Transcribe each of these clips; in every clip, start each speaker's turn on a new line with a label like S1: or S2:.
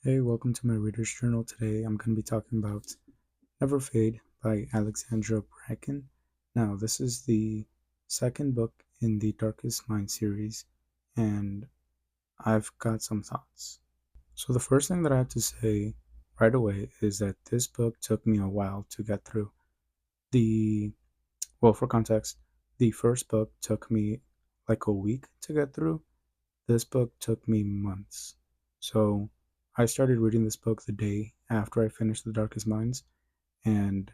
S1: Hey, welcome to my reader's journal. Today I'm going to be talking about Never Fade by Alexandra Bracken. Now, this is the second book in the Darkest Mind series, and I've got some thoughts. So, the first thing that I have to say right away is that this book took me a while to get through. The, well, for context, the first book took me like a week to get through. This book took me months. So I started reading this book the day after I finished The Darkest Minds, and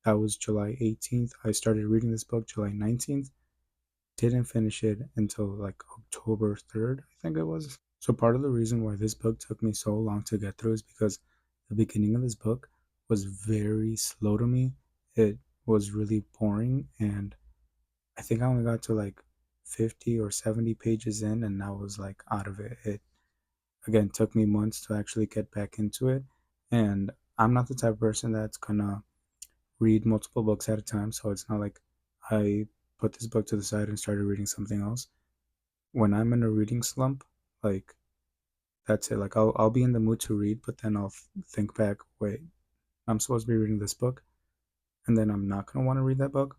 S1: that was July 18th. I started reading this book July 19th, didn't finish it until like October 3rd, I think it was. So part of the reason why this book took me so long to get through is because the beginning of this book was very slow to me. It was really boring, and I think I only got to like 50 or 70 pages in, and I was like out of it. It again took me months to actually get back into it, and I'm not the type of person that's gonna read multiple books at a time, so it's not like I put this book to the side and started reading something else. When I'm in a reading slump, like that's it. Like I'll be in the mood to read, but then I'll think back, wait, I'm supposed to be reading this book, and then I'm not gonna want to read that book.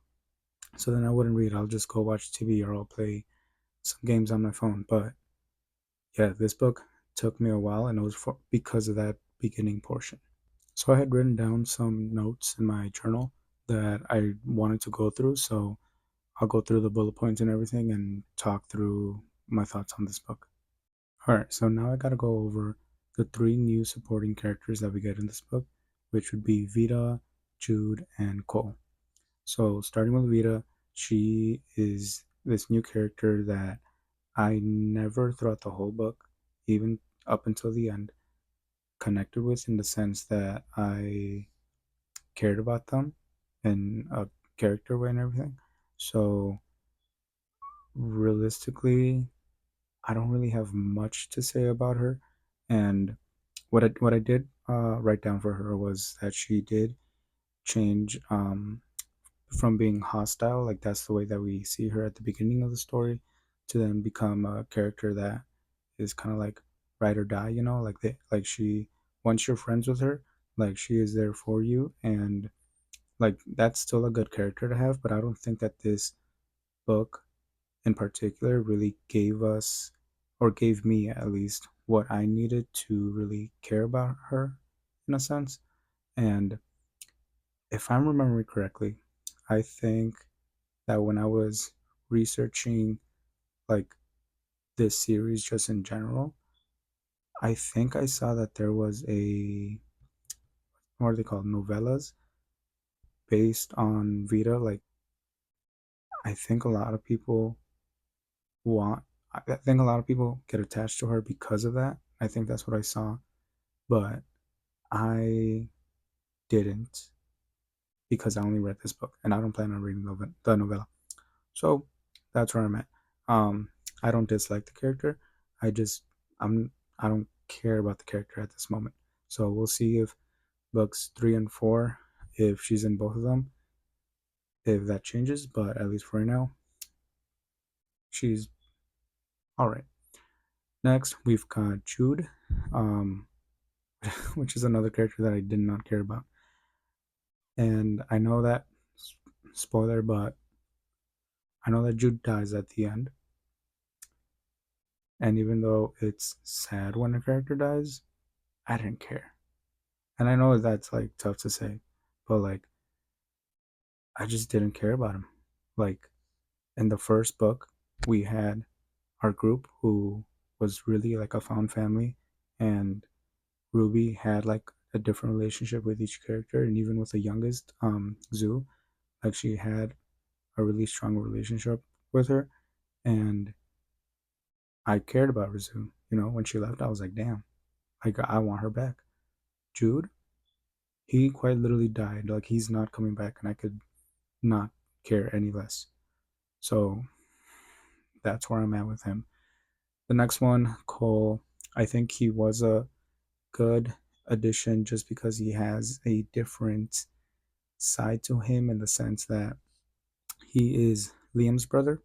S1: So then I wouldn't read. I'll just go watch TV or I'll play some games on my phone. But yeah, this book took me a while, and it was because of that beginning portion. So I had written down some notes in my journal that I wanted to go through. So I'll go through the bullet points and everything and talk through my thoughts on this book. All right, so now I got to go over the three new supporting characters that we get in this book, which would be Vita, Jude, and Cole. So starting with Vita, she is this new character that I never throughout the whole book, even up until the end, connected with in the sense that I cared about them in a character way and everything. So realistically, I don't really have much to say about her. And what I did write down for her was that she did change from being hostile, like that's the way that we see her at the beginning of the story, to then become a character that is kind of like ride or die, like like she once you're friends with her, like she is there for you, and like that's still a good character to have. But I don't think that this book in particular really gave us, or gave me at least, what I needed to really care about her in a sense. And if I'm remembering correctly, I think that when I was researching like this series just in general, I think I saw that there was a, what are they called, novellas based on Vita. Like I think a lot of people want, I think a lot of people get attached to her because of that. I think that's what I saw, but I didn't, because I only read this book and I don't plan on reading the novella. So that's where I'm at. I don't dislike the character. I just I'm I don't care about the character at this moment. So we'll see if books 3 and 4, if she's in both of them, if that changes. But at least for right now, she's all right. Next, we've got Jude, um, which is another character that I did not care about. And I know that, spoiler, but I know that Jude dies at the end. And even though it's sad when a character dies, I didn't care. And I know that's like tough to say, but like I just didn't care about him. Like in the first book, we had our group who was really like a found family, and Ruby had like a different relationship with each character, and even with the youngest, Zoo, like she had a really strong relationship with her, and I cared about Rizu. When she left, I was like, damn, like I want her back. Jude, he quite literally died. Like he's not coming back, and I could not care any less. So that's where I'm at with him. The next one, Cole, I think he was a good addition just because he has a different side to him in the sense that he is Liam's brother,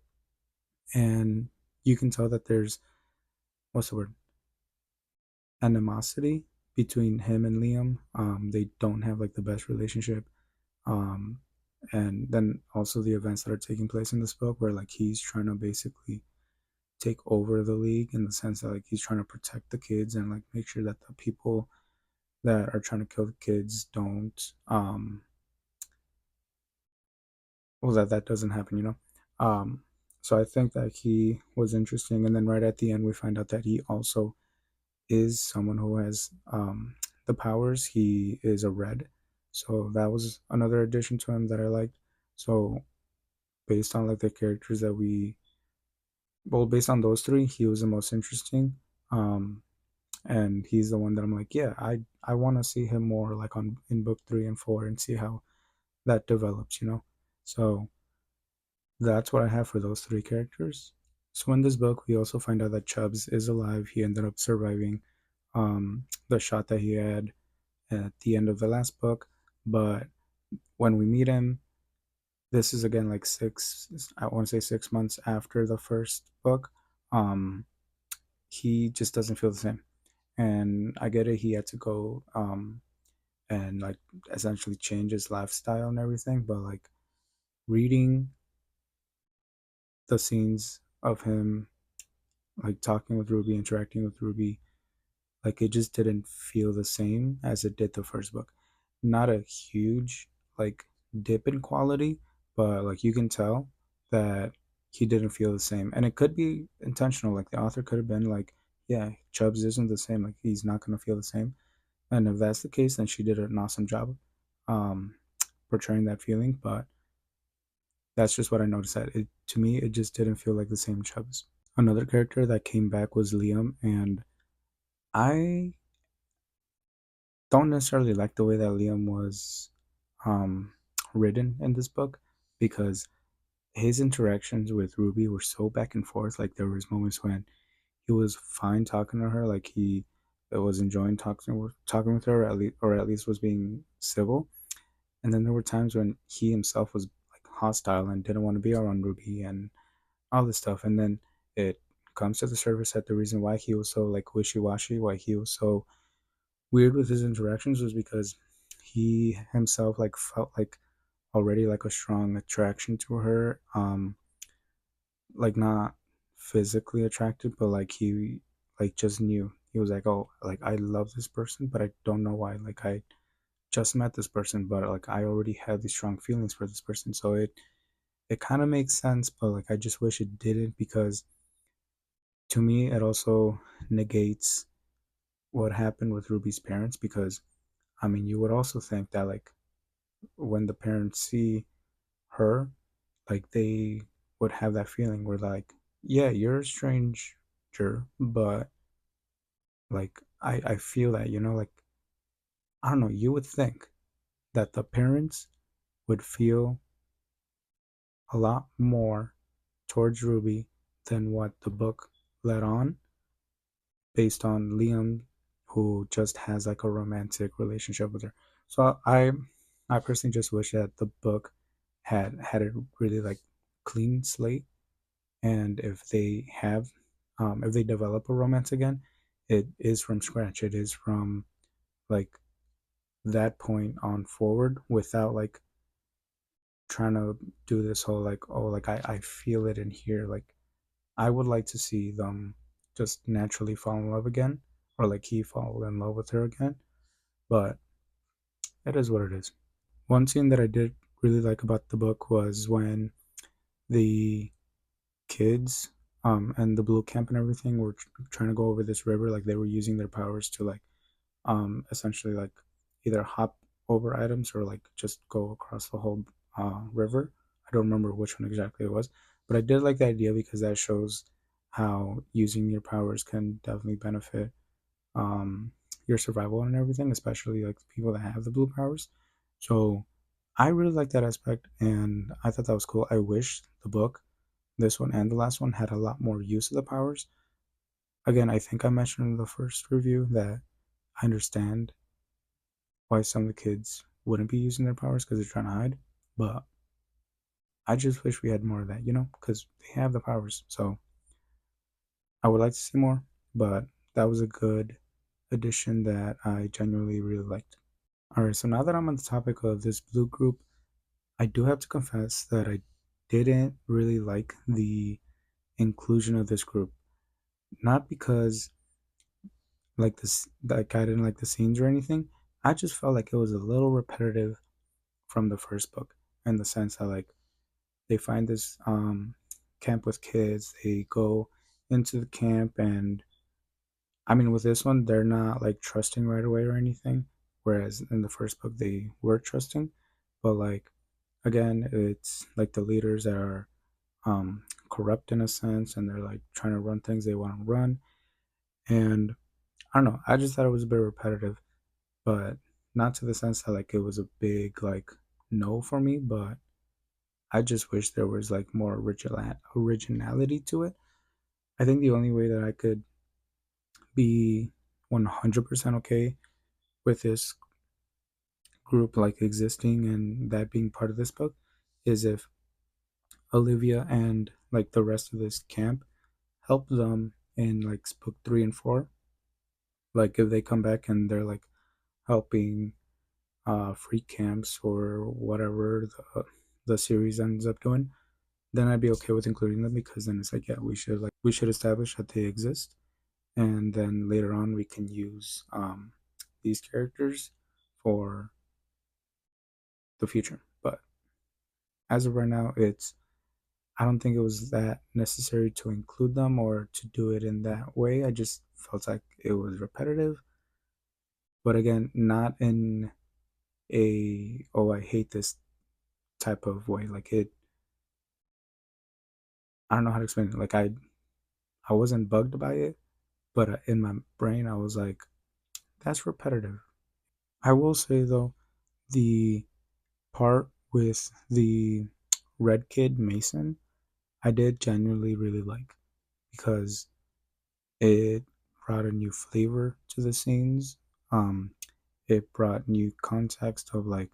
S1: and you can tell that there's, what's the word, animosity between him and Liam. They don't have like the best relationship. Um, and then also the events that are taking place in this book, where like he's trying to basically take over the league in the sense that like he's trying to protect the kids and like make sure that the people that are trying to kill the kids don't well that doesn't happen, you know. So I think that he was interesting, and then right at the end we find out that he also is someone who has the powers. He is a red, so that was another addition to him that I liked. So based on like the characters that we well based on those three, he was the most interesting. um and he's the one that I'm like, yeah, I want to see him more like on in book 3 and 4 and see how that develops, you know. So that's what I have for those three characters. So in this book, we also find out that Chubbs is alive. He ended up surviving the shot that he had at the end of the last book. But when we meet him, this is again like I want to say 6 months after the first book. Um, he just doesn't feel the same. And I get it. He had to go and like essentially change his lifestyle and everything. But like reading the scenes of him like talking with Ruby, interacting with Ruby, like it just didn't feel the same as it did the first book. Not a huge like dip in quality, but like you can tell that he didn't feel the same. And it could be intentional. Like the author could have been like, yeah, Chubbs isn't the same. Like he's not gonna feel the same. And if that's the case, then she did an awesome job um portraying that feeling. But that's just what I noticed that it to me it just didn't feel like the same Chubbs. Another character that came back was Liam, and I don't necessarily like the way that Liam was um, written in this book because his interactions with Ruby were so back and forth. Like there was moments when he was fine talking to her, like he was enjoying talking with her, or at least was being civil. And then there were times when he himself was like hostile and didn't want to be around Ruby and all this stuff. And then it comes to the surface that the reason why he was so like wishy washy, why he was so weird with his interactions was because he himself like felt like already like a strong attraction to her, like not physically attracted, but like he like just knew. He was like, oh, like I love this person, but I don't know why. Like I just met this person, but like I already had these strong feelings for this person. So it kind of makes sense, but like I just wish it didn't, because to me it also negates what happened with Ruby's parents. Because I mean, you would also think that like when the parents see her, like they would have that feeling where like, yeah, you're a stranger, but like I feel that, you know, like I don't know, you would think that the parents would feel a lot more towards Ruby than what the book let on, based on Liam, who just has like a romantic relationship with her. So I personally just wish that the book had a really like clean slate, and if they develop a romance again, it is from scratch. It is from like that point on forward, without like trying to do this whole like, oh, like I feel it in here. Like I would like to see them just naturally fall in love again, or like he fall in love with her again. But it is what it is. One scene that I did really like about the book was when the kids and the blue camp and everything were trying to go over this river. Like they were using their powers to like essentially like either hop over items or like just go across the whole river. I don't remember which one exactly it was, but I did like the idea because that shows how using your powers can definitely benefit um, your survival and everything, especially like the people that have the blue powers. So I really like that aspect, and I thought that was cool. I wish the book, this one and the last one, had a lot more use of the powers. Again, I think I mentioned in the first review that I understand why some of the kids wouldn't be using their powers because they're trying to hide. But I just wish we had more of that, you know, because they have the powers. So I would like to see more, but that was a good edition that I genuinely really liked. Alright, so now that I'm on the topic of this blue group, I do have to confess that I didn't really like the inclusion of this group. Not because like I didn't like the scenes or anything. I just felt like it was a little repetitive from the first book in the sense that like they find this camp with kids, they go into the camp, and I mean with this one they're not like trusting right away or anything. Whereas in the first book they were trusting. But like again, it's like the leaders that are corrupt in a sense, and they're like trying to run things they want to run. And I don't know, I just thought it was a bit repetitive, but not to the sense that like it was a big like no for me, but I just wish there was like more originality to it. I think the only way that I could be 100% okay with this group like existing and that being part of this book is if Olivia and like the rest of this camp help them in like book 3 and 4. Like if they come back and they're like helping free camps or whatever the series ends up doing, then I'd be okay with including them because then it's like yeah, we should establish that they exist, and then later on we can use these characters for the future. But as of right now, it's I don't think it was that necessary to include them or to do it in that way. I just felt like it was repetitive, but again, not in a oh I hate this type of way. Like it, I don't know how to explain it. Like I wasn't bugged by it, but in my brain I was like, that's repetitive. I will say though, the part with the red kid Mason, I did genuinely really like because it brought a new flavor to the scenes. It brought new context of like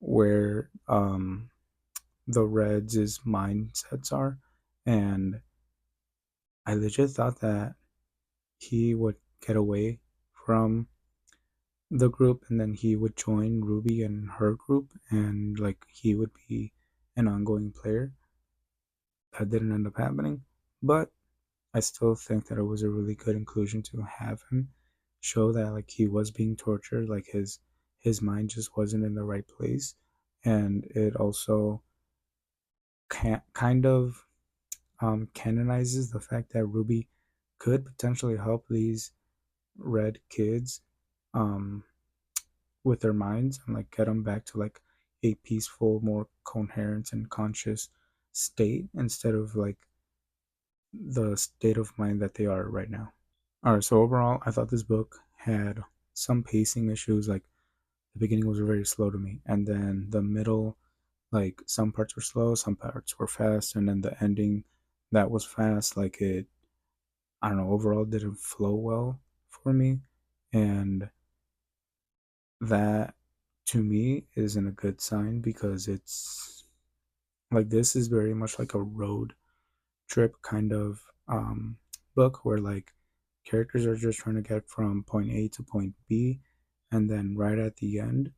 S1: where the Reds' mindsets are, and I legit thought that he would get away from the group and then he would join Ruby and her group and like he would be an ongoing player. That didn't end up happening, but I still think that it was a really good inclusion to have him show that like he was being tortured, like his mind just wasn't in the right place, and it also kind of canonizes the fact that Ruby could potentially help these red kids um, with their minds and like get them back to like a peaceful, more coherent and conscious state instead of like the state of mind that they are right now. All right, so overall, I thought this book had some pacing issues. Like the beginning was very slow to me, and then the middle, like some parts were slow, some parts were fast, and then the ending that was fast, like it, I don't know, overall didn't flow well for me, and that to me isn't a good sign because it's like this is very much like a road trip kind of book where like characters are just trying to get from point A to point B, and then right at the end,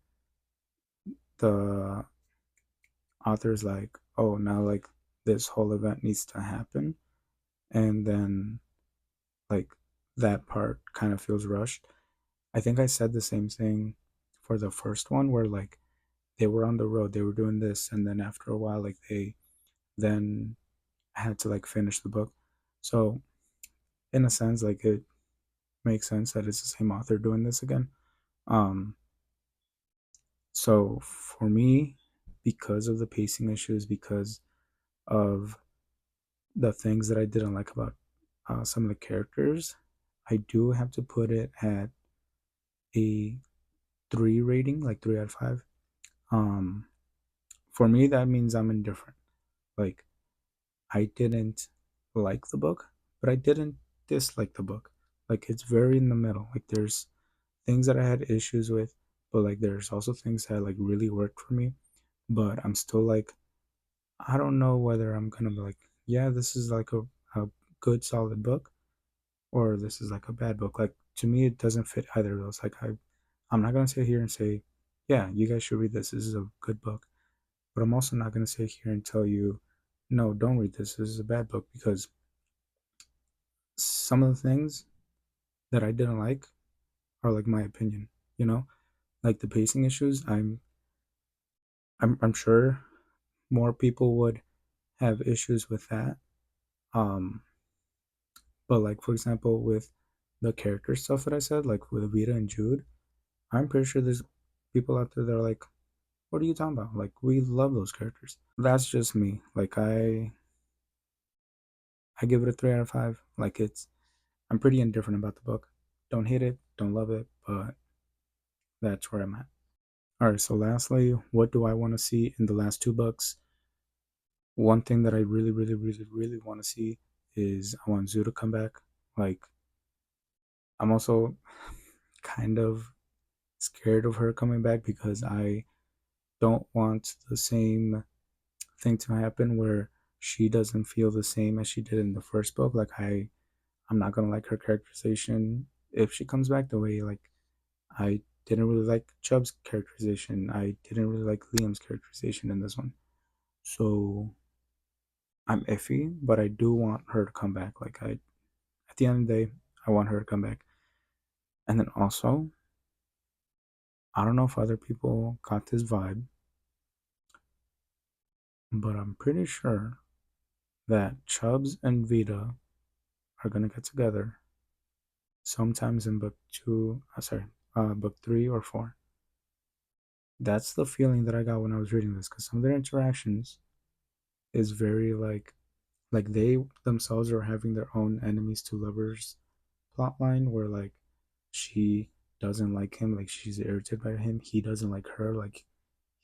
S1: the author's like, oh, now like this whole event needs to happen, and then like that part kind of feels rushed. I think I said the same thing for the first one where like they were on the road, they were doing this, and then after a while, like they then had to like finish the book. So in a sense, like it makes sense that it's the same author doing this again. Um, so for me, because of the pacing issues, because of the things that I didn't like about some of the characters, I do have to put it at a 3 rating, like 3 out of 5. Um, for me, that means I'm indifferent. Like I didn't like the book, but I didn't dislike the book. Like it's very in the middle. Like there's things that I had issues with, but like there's also things that like really worked for me. But I'm still like I don't know whether I'm gonna be like, yeah, this is like a good solid book or this is like a bad book. Like to me it doesn't fit either of those. Like I'm not gonna sit here and say, yeah, you guys should read this. This is a good book. But I'm also not gonna sit here and tell you, no, don't read this. This is a bad book because some of the things that I didn't like are like my opinion. You know, like the pacing issues. I'm sure more people would have issues with that. Um, but like for example, with the character stuff that I said, like with Vita and Jude, I'm pretty sure there's people out there that are like, "What are you talking about? Like we love those characters." That's just me. Like I give it a 3 out of 5. Like I'm pretty indifferent about the book. Don't hate it, don't love it, but that's where I'm at. All right. So lastly, what do I want to see in the last two books? One thing that I really, really, really, really want to see is I want Zoo to come back. Like I'm also kind of scared of her coming back because I don't want the same thing to happen where she doesn't feel the same as she did in the first book. Like I'm not gonna like her characterization if she comes back the way like I didn't really like Chubb's characterization. I didn't really like Liam's characterization in this one. So I'm iffy, but I do want her to come back. Like at the end of the day, I want her to come back. And then also, I don't know if other people got this vibe, but I'm pretty sure that Chubbs and Vita are gonna get together sometimes in book two. Book 3 or 4. That's the feeling that I got when I was reading this because some of their interactions is very like they themselves are having their own enemies to lovers plotline where like she doesn't like him, like she's irritated by him. He doesn't like her, like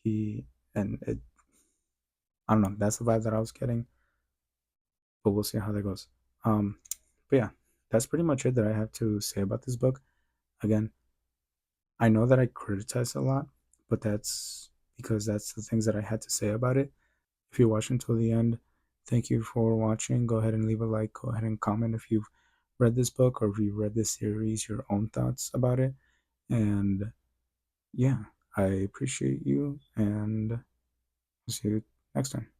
S1: he and it. I don't know. That's the vibe that I was getting, but we'll see how that goes. Um, but yeah, that's pretty much it that I have to say about this book. Again, I know that I criticize a lot, but that's because that's the things that I had to say about it. If you watch until the end, thank you for watching. Go ahead and leave a like. Go ahead and comment if you've read this book or if you read this series, your own thoughts about it. And yeah, I appreciate you and see you next time.